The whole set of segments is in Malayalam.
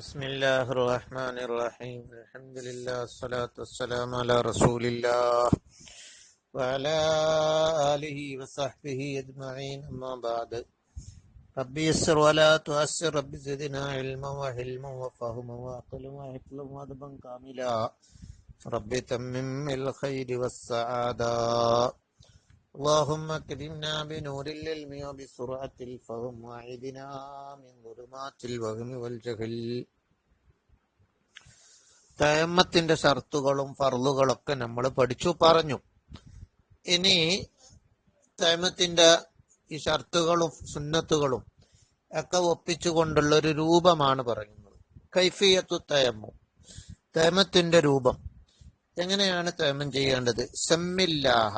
بسم الله الرحمن الرحيم الحمد لله الصلاة والسلام على رسول الله وعلى آله وصحبه أجمعين أما بعد ربي يسر ولا تؤسر ربي زدنا علما وحلما وفهما وعقلا وحفظا وأدبا كاملا ربي تمم الخير والسعادة اللهم اكرمنا بنور العلم وبسرعة الفهم واعذنا من ظلمات الوهم والجهل. തയമ്മത്തിന്റെ ഷർത്തുകളും ഫർളുകളൊക്കെ നമ്മൾ പഠിച്ചു പറഞ്ഞു. ഇനി തയമ്മത്തിന്റെ ഈ ഷർത്തുകളും സുന്നത്തുകളും ഒക്കെ ഒപ്പിച്ചുകൊണ്ടുള്ള ഒരു രൂപമാണ് പറയുന്നത്. കൈഫിയത്തു തയമ്മം, തയമ്മത്തിന്റെ രൂപം. എങ്ങനെയാണ് തയമ്മം ചെയ്യേണ്ടത്? സമ്മില്ലാഹ,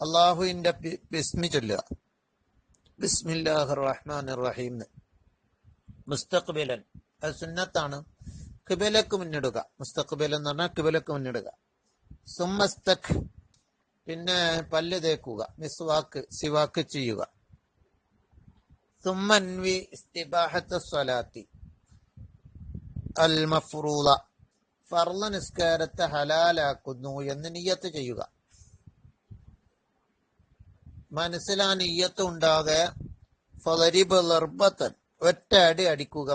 അള്ളാഹുവിന്റെ ബിസ്മി ചൊല്ലുക. ബിസ്മില്ലാഹിർ റഹ്മാനിർ റഹീം. മുസ്തഖ്ബിലൻ, അത് സുന്നത്താണ്. ഖിബലക്ക് മുന്നിടുക. മുസ്തഖ്ബിൽ എന്ന് പറഞ്ഞാൽ ഖിബലക്ക് മുന്നിടുക. സുമ്മസ്തഖ്, പിന്നെ പല്ല് തേക്കുക. മിസ്വാക്ക്, സിവാക്ക് ചെയ്യുക. സുമ്മൻവി ഇസ്തിബാഹത്ത സ്വലാത്തി അൽ മഫ്റൂള, ഫർള് നിസ്കാരത്തെ ഹലാലാക്കുന്നു എന്ന് നിയ്യത്ത് ചെയ്യുക. മനസ്സിലാ നിയ്യത്ത് ഉണ്ടാകെ ഫളരിബ് ലർബത്തൻ, ഒറ്റ അടി അടിക്കുക.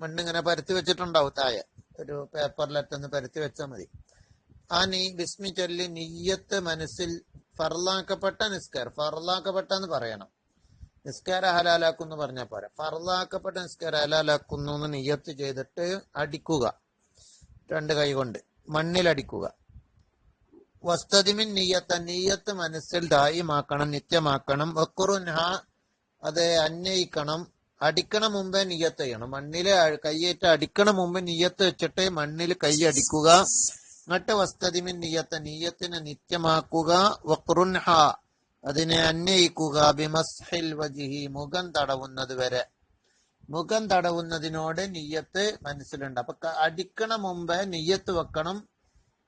മണ്ണിങ്ങനെ പരത്തി വെച്ചിട്ടുണ്ടാവും താഴെ, ഒരു പേപ്പറിലറ്റൊന്ന് പരത്തി വെച്ചാൽ മതി. ആ ബിസ്മി ചൊല്ലി നിയ്യത്ത് മനസ്സിൽ ഫർലാക്കപ്പെട്ട നിസ്കാരം, ഫർലാക്കപ്പെട്ടെന്ന് പറയണം. നിസ്കാരം ഹലാലാക്കുന്നു പറഞ്ഞാൽ പോരാ, ഫർലാക്കപ്പെട്ട നിസ്കാരം ഹലാലാക്കുന്നു എന്ന് നിയ്യത്ത് ചെയ്തിട്ട് അടിക്കുക. രണ്ട് കൈ കൊണ്ട് മണ്ണിലടിക്കുക. വസ്തദിമിൻ നിയ്യത്ത, നിയ്യത്ത് മനസ്സിൽ ദായിമാക്കണം, നിത്യമാക്കണം. വഖുറുൻഹ, അത് അന്വയിക്കണം. അടിക്കണ മുമ്പേ നിയ്യത്ത് ചെയ്യണം. മണ്ണില് കൈയേറ്റ് അടിക്കണ മുമ്പ് നിയ്യത്ത് വെച്ചിട്ട് മണ്ണിൽ കൈ അടിക്കുക. എന്നിട്ട് വസ്തദിമിൻ നിയ്യത്ത, നിയ്യത്തിനെ നിത്യമാക്കുക. വഖ്റുൻഹ, അതിനെ അന്വയിക്കുക. ബിമസ്ഹിൽ വജ്ഹി, മുഖം തടവുന്നത് വരെ. മുഖം തടവുന്നതിനോട് നിയ്യത്ത് മനസ്സിലുണ്ട്. അപ്പൊ അടിക്കണ മുമ്പേ നിയ്യത്ത് വെക്കണം.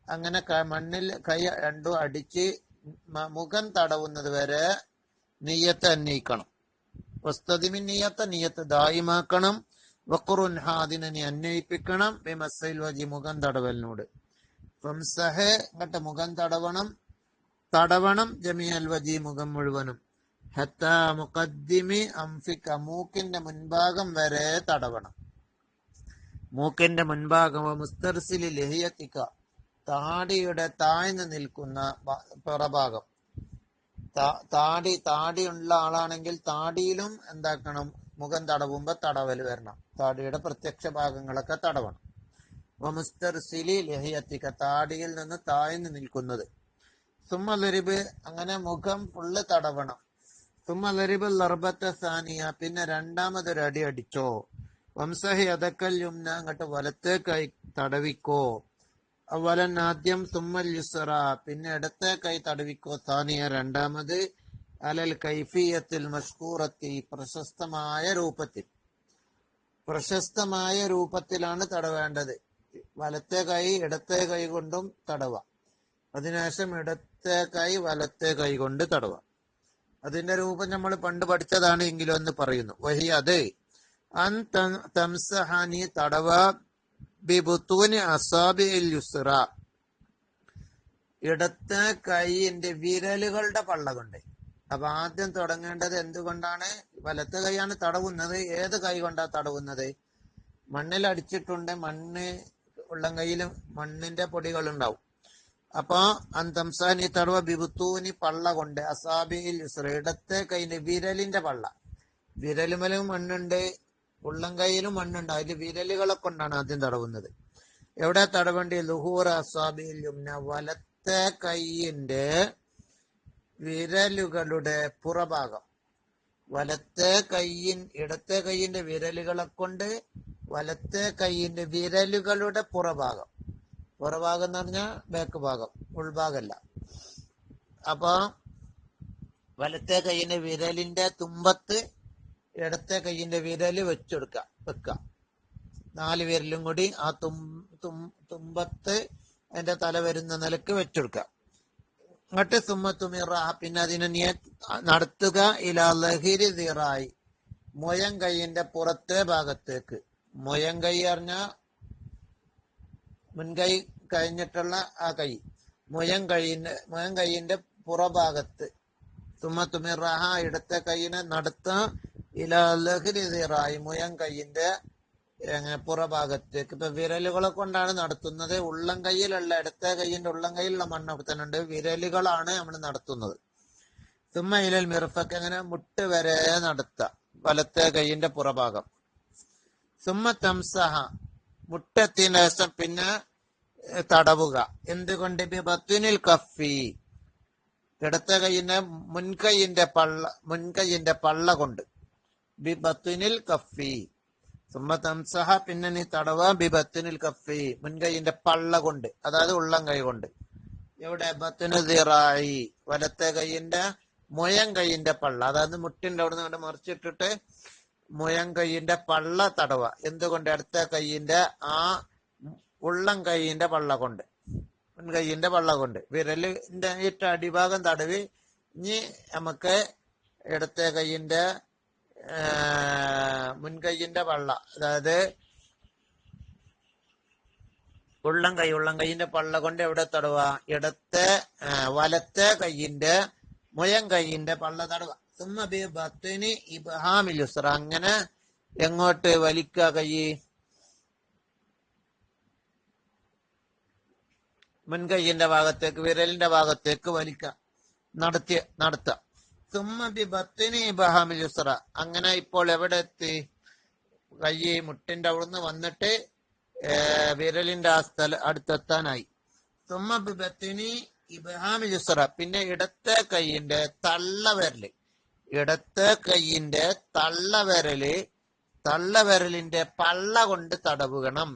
അങ്ങനെ മണ്ണിൽ കൈ രണ്ടും അടിച്ച് മുഖം തടവുന്നത് വരെ നിയ്യത്ത് അന്വയിക്കണം. വസ്തദിമിൻ നിയ്യത്ത, നിയ്യത്ത് ദായിമാക്കണം. വഖ്റുൻഹ, അതിനെ നീ അന്വയിപ്പിക്കണം. ബിമസ്ഹിൽ വജ്ഹി, മുഖം തടവലിനോട്. ഫംസഹ്, എന്നിട്ട് മുഖം തടവണം. ജമീഅൽ വജ്ഹി, മുഖം മുഴുവനും. ഹത്താ മുഖദ്ദിമി അംഫിക, മൂക്കിന്റെ മുൻഭാഗം വരെ തടവണം. മൂക്കിന്റെ മുൻഭാഗം. മുസ്തർസിലി ലഹിയത്തിക, താടിയുടെ താഴ്ന്നു നിൽക്കുന്ന പുറഭാഗം. താടിയുള്ള ആളാണെങ്കിൽ താടിയിലും എന്താക്കണം, മുഖം തടവുമ്പോ തടവൽ വരണം. താടിയുടെ പ്രത്യക്ഷ ഭാഗങ്ങളൊക്കെ തടവണം. മുസ്തർസിലി ലഹിയത്തിക, താടിയിൽ നിന്ന് താഴ്ന്നു നിൽക്കുന്നത്. സുമ്മലരിബ്, അങ്ങനെ മുഖം ഫുള്ള് തടവണം. സുമ്മലരിബ് ലർബത്ത സാനിയ, പിന്നെ രണ്ടാമതൊരു അടി അടിച്ചോ. വംസഹി അദക്കൽ യുംന, അങ്ങോട്ട് വലത്തേ കൈ തടവിക്കോ. അവലൻ ആദ്യം. സുമ്മൽ യുസ്റ, പിന്നെ ഇടത്തെ കൈ തടവിക്കോ. സാനിയ, രണ്ടാമത്. അലൽ കൈഫിയത്തിൽ മഷ്കൂറത്തി, പ്രശസ്തമായ രൂപത്തിലാണ് തടവേണ്ടത്. വലത്തെ കൈ ഇടത്തെ കൈ കൊണ്ടും തടവാം. അതിനുശേഷം ഇടത്തെ കൈ വലത്തെ കൈ കൊണ്ട് തടവാം. അതിന്റെ രൂപം നമ്മൾ പണ്ട് പഠിച്ചതാണ് എങ്കിലും എന്ന് പറയുന്നു. വഹി, അത് അൻ തംസഹാനി, തടവ. ബിബുത്തൂനി അസാബിൽ യുസ്റ, ഇടത്തെ കൈയിന്റെ വിരലുകളുടെ പള്ള കൊണ്ട്. അപ്പൊ ആദ്യം തുടങ്ങേണ്ടത് എന്തുകൊണ്ടാണ്? വലത്തെ കൈയാണ് തടവുന്നത്. ഏത് കൈ കൊണ്ടാ തടവുന്നത്? മണ്ണിൽ അടിച്ചിട്ടുണ്ട്, ഉള്ളം കൈയിലും മണ്ണിന്റെ പൊടികൾ ഉണ്ടാവും. അപ്പൊ അന്തംസാനി തടവ ബിബുത്തൂനി, പള്ള കൊണ്ട്. അസാബിൽ യുസ്റ, ഇടത്തെ കൈയിന്റെ വിരലിന്റെ പള്ള. വിരലുമലും മണ്ണുണ്ട്, ഉള്ളം കൈയിലും മണ്ണുണ്ട്. അതിൽ വിരലുകളെ കൊണ്ടാണ് ആദ്യം തടവുന്നത്. എവിടെ തടവേണ്ടി? ലുഹൂർ അസാബിൽ യുംന, വലത്തെ കൈയിന്റെ വിരലുകളുടെ പുറഭാഗം. ഇടത്തെ കൈയിന്റെ വിരലുകളെ കൊണ്ട് വലത്തെ കൈയിന്റെ വിരലുകളുടെ പുറഭാഗം എന്ന് പറഞ്ഞാൽ ബാക്ക് ഭാഗം, ഉൾഭാഗമല്ല. അപ്പൊ വലത്തെ കൈയിന്റെ വിരലിന്റെ തുമ്പത്ത് ഇടത്തെ കൈയിന്റെ വിരല് വെക്കുക. 4 വിരലും കൂടി ആ തുമ്പത്ത് അതിന്റെ തല വരുന്ന നിലക്ക് വെച്ചെടുക്കുക. എന്നിട്ട് സുമ്മത്തുമിറ, പിന്നെ അതിനെ നീ നടത്തുക. ഇലാ ലഹിരി ദിറായി, മുയം കൈയിന്റെ പുറത്തെ ഭാഗത്തേക്ക്. മുയങ്കൈ പറഞ്ഞ മുൻകൈ കഴിഞ്ഞിട്ടുള്ള ആ കൈ, മുയങ്കൈയിന്റെ പുറഭാഗത്ത്. തുമ്മത്തുമിറാഹ ഇടത്തെ കൈയിനെ നടത്ത ഇലഹരിറായി മുയങ്കൈയിന്റെ പുറഭാഗത്തേക്ക്. ഇപ്പൊ വിരലുകളെ കൊണ്ടാണ് നടത്തുന്നത്. ഉള്ളം കൈയിലുള്ള ഇടത്തെ കൈയിന്റെ ഉള്ളം കൈയിലുള്ള മണ്ണ് അവിടെ തന്നെ ഉണ്ട്. വിരലുകളാണ് നമ്മൾ നടത്തുന്നത്. തുമ്മ ഇലൽ മിർഫക്ക് അങ്ങനെ മുട്ട് വരെ നടത്തുക, വലത്തെ കൈയിന്റെ പുറഭാഗം. സുമ്മ തംസഹ മുട്ടെത്തിന് ശേഷം പിന്നെ തടവുക. എന്തുകൊണ്ട്? ബിബത്നിൽ കഫി ഇടത്തെ കൈയിന്റെ മുൻകൈയിന്റെ പള്ള കൊണ്ട്. ബിബത്നിൽ കഫി സുമ്മ തംസഹ പിന്നെ നീ തടവ ബിബത്നിൽ കഫി മുൻകൈയിന്റെ പള്ള കൊണ്ട്, അതായത് ഉള്ളം കൈ കൊണ്ട്. ഇവിടെ ബത്നു ദിറായി വലത്തെ കൈയിന്റെ മുയങ്കൈയിന്റെ പള്ള, അതായത് മുട്ടിന്റെ അവിടെ നിന്ന് മറിച്ചിട്ടിട്ട് മുയങ്കൈയിന്റെ പള്ള തടവ. എന്തുകൊണ്ട്? അടുത്ത കൈയിന്റെ ആ ഉള്ളം കൈയിന്റെ പള്ള കൊണ്ട്, മുൻകൈയിന്റെ പള്ള കൊണ്ട്. വിരലിന്റെ അടിഭാഗം തടവി. ഇനി നമുക്ക് ഇടത്തെ കൈയിന്റെ മുൻകൈയിന്റെ പള്ള, അതായത് ഉള്ളം കൈയിന്റെ പള്ള കൊണ്ട് എവിടെ തടവ? വലത്തെ കൈയിന്റെ മുയങ്കൈയിന്റെ പള്ള തടവ. സുമ്മ ബി ബത്നി ഇബ്ഹാമിൽ യുസ്ര അങ്ങനെ എങ്ങോട്ട് വലിക്കുക? കൈ മുൻകൈയിന്റെ ഭാഗത്തേക്ക്, വിരലിന്റെ ഭാഗത്തേക്ക് വലിക്കുക, നടത്തുക. സുമ്മ ബി ബത്നി ഇബ്ഹാമിൽ യുസ്ര അങ്ങനെ ഇപ്പോൾ എവിടെ എത്തി? കൈ മുട്ടിന്റെ അവിടുന്ന് വന്നിട്ട് വിരലിന്റെ ആ അടുത്തെത്താനായി. സുമ്മ ബി ബത്നി ഇബ്ഹാമിൽ യുസ്ര പിന്നെ ഇടത്തെ കൈയിന്റെ തള്ളവിരല്, തള്ളവിരലിന്റെ പള്ള കൊണ്ട് തടവുകണം.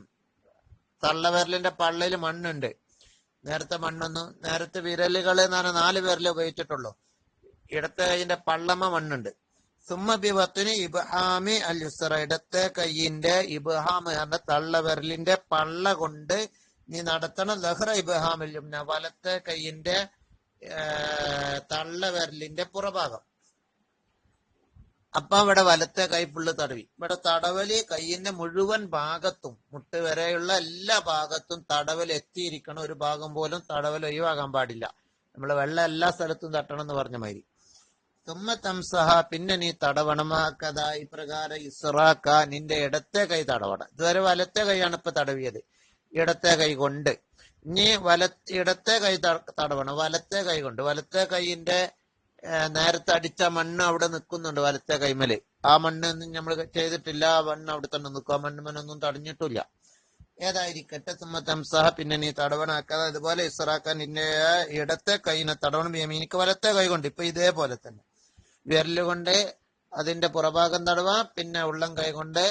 തള്ളവിരലിന്റെ പള്ളയിൽ മണ്ണുണ്ട്. നേരത്തെ വിരലുകള് എന്ന് പറഞ്ഞാൽ 4 വിരല് ഉപയോഗിച്ചിട്ടുള്ളൂ. ഇടത്തെ കൈയിന്റെ പള്ളമ മണ്ണുണ്ട്. സുമ്മ ബി ബത്നി ഇബ്ഹാമി അൽ യുസ്ര ഇടത്തെ കൈയിന്റെ ഇബ്ഹാം എന്ന തള്ളവിരലിന്റെ പള്ള കൊണ്ട് നീ നടത്തണം. ലഹ്റ ഇബ്ഹാമിൽ യുംന വലത്തെ കൈയിന്റെ തള്ളവിരലിന്റെ പുറഭാഗം. അപ്പൊ ഇവിടെ വലത്തെ കൈ ഫുള്ള് തടവി. ഇവിടെ തടവല് കൈയിന്റെ മുഴുവൻ ഭാഗത്തും, മുട്ട് വരെയുള്ള എല്ലാ ഭാഗത്തും തടവൽ എത്തിയിരിക്കണം. ഒരു ഭാഗം പോലും തടവൽ ഒഴിവാകാൻ പാടില്ല. നമ്മള് വെള്ളം എല്ലാ സ്ഥലത്തും തട്ടണം എന്ന് പറഞ്ഞ മാതിരി. തുമ്മ തംസഹ പിന്നെ നീ തടവണം. കഥ ഇപ്രകാരം ഇസ്റാക്ക നിന്റെ ഇടത്തെ കൈ തടവണം. ഇതുവരെ വലത്തെ കൈയാണ് ഇപ്പൊ തടവിയത്, ഇടത്തെ കൈ കൊണ്ട്. ഇനി ഇടത്തെ കൈ തടവണം വലത്തെ കൈ കൊണ്ട്. വലത്തെ കൈയിന്റെ നേരത്തെ അടിച്ച മണ്ണ് അവിടെ നിൽക്കുന്നുണ്ട് വലത്തെ കൈമല്. ആ മണ്ണൊന്നും നമ്മൾ ചെയ്തിട്ടില്ല. ആ മണ്ണ് അവിടെ തന്നെ നിൽക്കും. ആ മണ്ണൊന്നും തടഞ്ഞിട്ടില്ല. ഏതായിരിക്കട്ടെ. തുമ്മ തംസഹ പിന്നെ നീ തടവണാക്കാതെ ഇതുപോലെ ഇസ്റാക്കാൻ നിന്റെ ഇടത്തെ കൈനെ തടവണം. യമീനിക്ക് വലത്തെ കൈ കൊണ്ട്. ഇപ്പൊ ഇതേപോലെ തന്നെ വിരലുകൊണ്ട് അതിന്റെ പുറഭാഗം തടവ, പിന്നെ ഉള്ളം കൈ കൊണ്ട്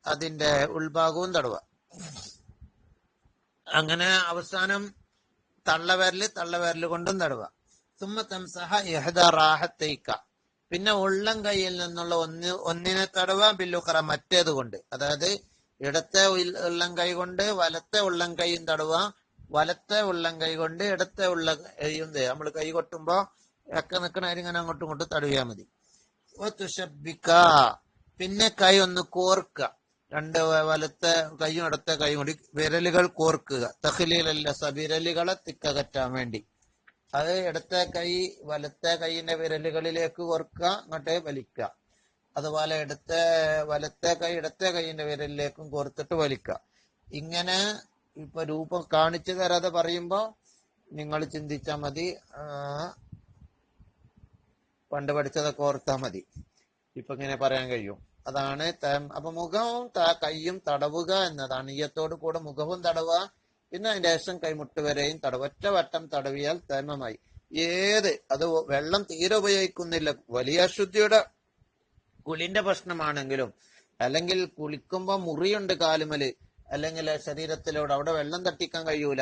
അതിന്റെ ഉൾഭാഗവും തടവ. അങ്ങനെ അവസാനം തള്ളവിരല് കൊണ്ടും തടവ. സുമ്മ തംസഹ ഇഹ്ദ റാഹത്തൈക പിന്നെ ഉള്ളം കൈയിൽ നിന്നുള്ള ഒന്നിനെ തടവ ബില്ലുഖറ മറ്റേത് കൊണ്ട്. അതായത് ഇടത്തെ ഉള്ളം കൈ കൊണ്ട് വലത്തെ ഉള്ളം കൈയും തടവ, വലത്തെ ഉള്ളം കൈ കൊണ്ട് ഇടത്തെ ഉള്ള കൈയും. നമ്മൾ കൈ കൊട്ടുമ്പോ ഒക്കെ നിൽക്കണവരിങ്ങനെ അങ്ങോട്ടും ഇങ്ങോട്ടും തടവിയാൽ മതി. പിന്നെ കൈ ഒന്ന് കോർക്കുക. വലത്തെ കൈയും ഇടത്തെ കൈയും കൂടി വിരലുകൾ കോർക്കുക. തഖ്ലീലല്ല വിരലുകളെ തിക്കകറ്റാൻ വേണ്ടി. അത് ഇടത്തെ കൈ വലത്തെ കൈയിന്റെ വിരലുകളിലേക്ക് കോർക്കുക, അങ്ങോട്ടേ വലിക്കുക. അതുപോലെ വലത്തെ കൈ ഇടത്തെ കൈയിന്റെ വിരലിലേക്കും കോർത്തിട്ട് വലിക്കുക. ഇങ്ങനെ ഇപ്പൊ രൂപം കാണിച്ചു തരാതെ പറയുമ്പോ നിങ്ങൾ ചിന്തിച്ചാ മതി, പണ്ട് പഠിച്ചതൊക്കെ ഓർത്താ മതി. ഇപ്പൊ ഇങ്ങനെ പറയാൻ കഴിയും. അതാണ് അപ്പൊ മുഖവും കൈയും തടവുക എന്നതാണ്. ഈയത്തോട് കൂടെ മുഖവും തടവുക, പിന്നെ അതിന്റെ ശേഷം കൈമുട്ട് വരെയും തടവ്. ഒറ്റ വട്ടം തടവിയാൽ തേമമായി. അത് വെള്ളം തീരെ ഉപയോഗിക്കുന്നില്ല, വലിയ അശുദ്ധിയുടെ കുളിന്റെ പ്രശ്നമാണെങ്കിലും, അല്ലെങ്കിൽ കുളിക്കുമ്പോ മുറിയുണ്ട് കാലുമല്, അല്ലെങ്കിൽ ശരീരത്തിലൂടെ അവിടെ വെള്ളം തട്ടിക്കാൻ കഴിയൂല,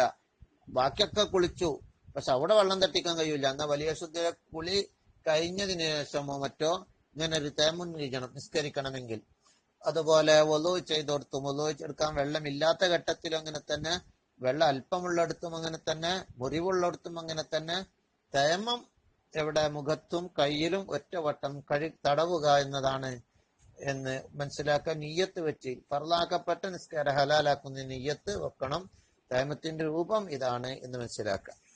ബാക്കിയൊക്കെ കുളിച്ചു പക്ഷെ അവിടെ വെള്ളം തട്ടിക്കാൻ കഴിയൂല, എന്നാൽ വലിയ അശുദ്ധിയുടെ കുളി കഴിഞ്ഞതിന് ശേഷമോ മറ്റോ ഇങ്ങനെ ഒരു തേമുൻ ചെയ്യണം നിസ്കരിക്കണമെങ്കിൽ. അതുപോലെ വൊളു ചെയ്തോടത്തും വൊളു എടുക്കാൻ വെള്ളമില്ലാത്ത ഘട്ടത്തിലും അങ്ങനെ തന്നെ, വെള്ളം അല്പമുള്ളിടത്തും അങ്ങനെ തന്നെ, മുറിവുള്ളിടത്തും അങ്ങനെ തന്നെ. തേമം എവിടെ? മുഖത്തും കയ്യിലും ഒറ്റ വട്ടം തടവുക എന്നതാണ് എന്ന് മനസ്സിലാക്കാൻ നിയ്യത്ത് വെച്ച് ഫർലാക്കപ്പെട്ട നിസ്കാരം ഹലാലാക്കുന്ന നിയ്യത്ത് വെക്കണം. തൈമത്തിന്റെ രൂപം ഇതാണ് എന്ന് മനസ്സിലാക്കാം.